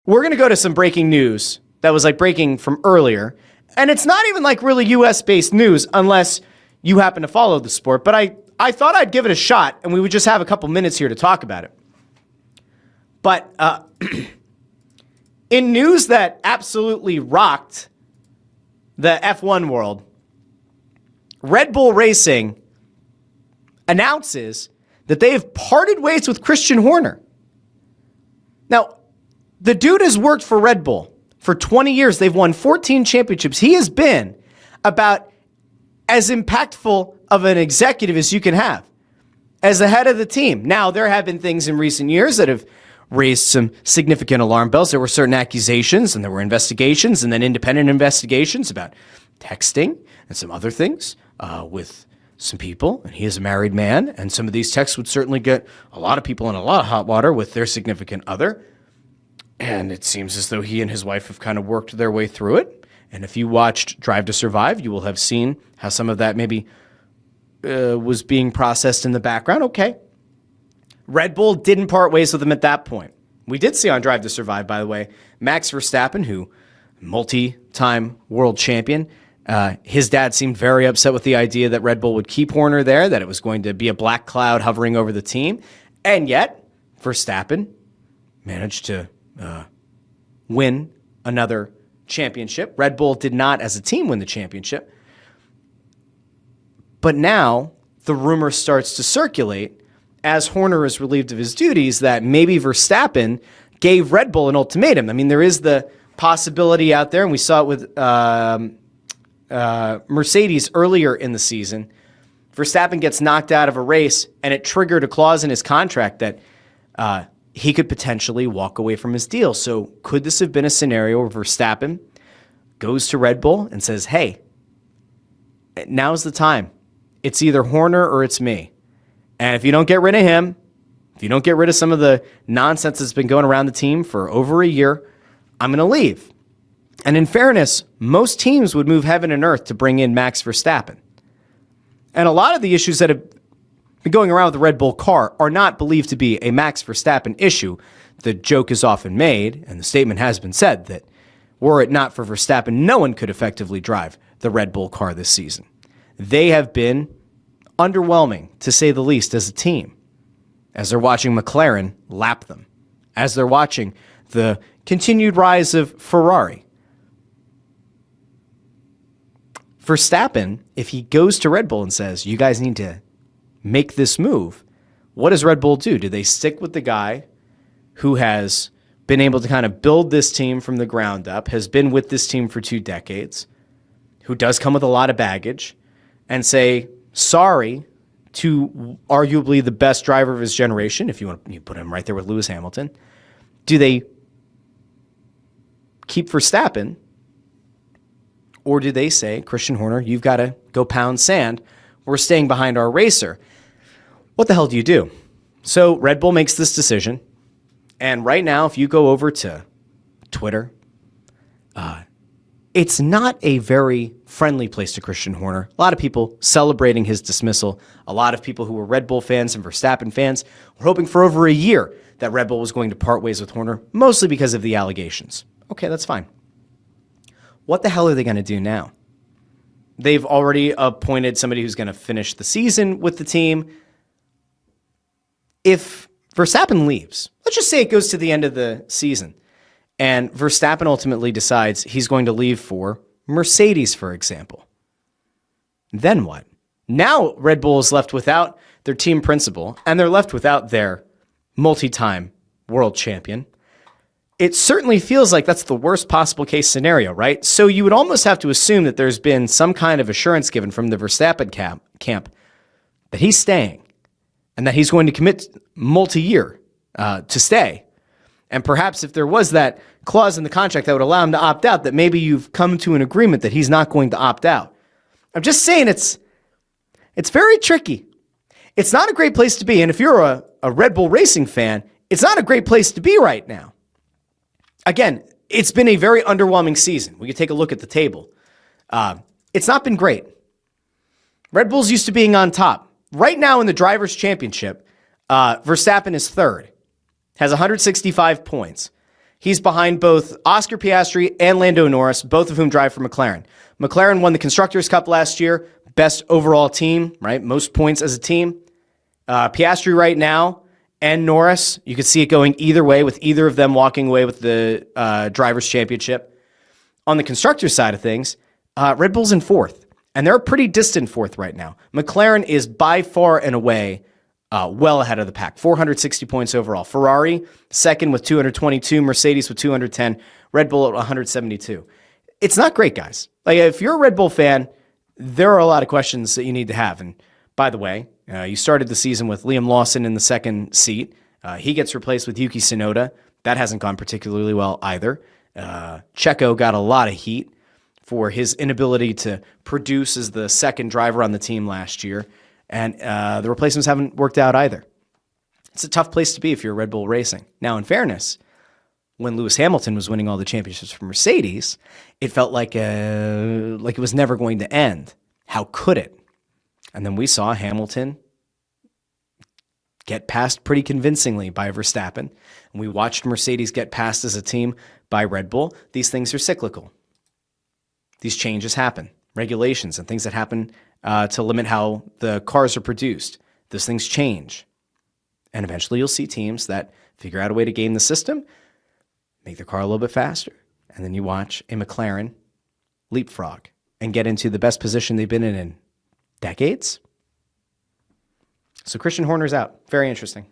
We're going to go to some breaking news that was like breaking from earlier. And it's not even like really US-based news unless you happen to follow the sport. But I thought I'd give it a shot and we would just have a couple minutes here to talk about it. But in news that absolutely rocked the F1 world, Red Bull Racing announces that they have parted ways with Christian Horner. Now, the dude has worked for Red Bull for 20 years. They've won 14 championships. He has been about as impactful of an executive as you can have as the head of the team. Now, there have been things in recent years that have raised some significant alarm bells. There were certain accusations and there were investigations and then independent investigations about texting and some other things with some people. And he is a married man. And some of these texts would certainly get a lot of people in a lot of hot water with their significant other. And it seems as though he and his wife have kind of worked their way through it. And if you watched Drive to Survive, you will have seen how some of that maybe was being processed in the background. Okay. Red Bull didn't part ways with him at that point. We did see on Drive to Survive, by the way, Max Verstappen, who multi-time world champion, his dad seemed very upset with the idea that Red Bull would keep Horner there, that it was going to be a black cloud hovering over the team. And yet, Verstappen managed to win another championship. Red Bull did not, as a team, win the championship. But now the rumor starts to circulate as Horner is relieved of his duties that maybe Verstappen gave Red Bull an ultimatum. I mean, there is the possibility out there, and we saw it with Mercedes earlier in the season. Verstappen gets knocked out of a race, and it triggered a clause in his contract that he could potentially walk away from his deal. So could this have been a scenario where Verstappen goes to Red Bull and says, hey, now's the time. It's either Horner or it's me. And if you don't get rid of him, if you don't get rid of some of the nonsense that's been going around the team for over a year, I'm going to leave. And in fairness, most teams would move heaven and earth to bring in Max Verstappen. And a lot of the issues that have been going around with the Red Bull car are not believed to be a Max Verstappen issue. The joke is often made, and the statement has been said, that were it not for Verstappen, no one could effectively drive the Red Bull car this season. They have been underwhelming, to say the least, as a team, as they're watching McLaren lap them, as they're watching the continued rise of Ferrari. Verstappen, if he goes to Red Bull and says, you guys need to make this move, what does Red Bull do? Do they stick with the guy who has been able to kind of build this team from the ground up, has been with this team for 2 decades, who does come with a lot of baggage, and say, sorry to arguably the best driver of his generation, if you want to put him right there with Lewis Hamilton? Do they keep Verstappen, or do they say, Christian Horner, you've got to go pound sand. We're staying behind our racer. What the hell do you do? So Red Bull makes this decision. And right now, if you go over to Twitter, it's not a very friendly place to Christian Horner. A lot of people celebrating his dismissal. A lot of people who were Red Bull fans and Verstappen fans were hoping for over a year that Red Bull was going to part ways with Horner, mostly because of the allegations. Okay, that's fine. What the hell are they going to do now? They've already appointed somebody who's going to finish the season with the team. If Verstappen leaves, let's just say it goes to the end of the season, and Verstappen ultimately decides he's going to leave for Mercedes, for example. Then what? Now Red Bull is left without their team principal, and they're left without their multi-time world champion. It certainly feels like that's the worst possible case scenario, right? So you would almost have to assume that there's been some kind of assurance given from the Verstappen camp that he's staying and that he's going to commit multi-year to stay. And perhaps if there was that clause in the contract that would allow him to opt out, that maybe you've come to an agreement that he's not going to opt out. I'm just saying it's very tricky. It's not a great place to be. And if you're a Red Bull Racing fan, it's not a great place to be right now. Again, it's been a very underwhelming season. We could take a look at the table. It's not been great. Red Bull's used to being on top. Right now in the Drivers' Championship, Verstappen is third, has 165 points. He's behind both Oscar Piastri and Lando Norris, both of whom drive for McLaren. McLaren won the Constructors' Cup last year, best overall team, right? Most points as a team. Piastri right now and Norris, you could see it going either way, with either of them walking away with the Drivers' Championship. On the Constructors' side of things, Red Bull's in fourth, and they're a pretty distant fourth right now. McLaren is by far and away well ahead of the pack, 460 points overall. Ferrari, second with 222, Mercedes with 210, Red Bull at 172. It's not great, guys. Like, if you're a Red Bull fan, there are a lot of questions that you need to have. And by the way, you started the season with Liam Lawson in the second seat. He gets replaced with Yuki Tsunoda. That hasn't gone particularly well either. Checo got a lot of heat for his inability to produce as the second driver on the team last year. And the replacements haven't worked out either. It's a tough place to be if you're Red Bull Racing. Now, in fairness, when Lewis Hamilton was winning all the championships for Mercedes, it felt like it was never going to end. How could it? And then we saw Hamilton get passed pretty convincingly by Verstappen. And we watched Mercedes get passed as a team by Red Bull. These things are cyclical. These changes happen. Regulations and things that happen to limit how the cars are produced. Those things change. And eventually you'll see teams that figure out a way to game the system, make their car a little bit faster, and then you watch a McLaren leapfrog and get into the best position they've been in decades. So Christian Horner's out. Very interesting.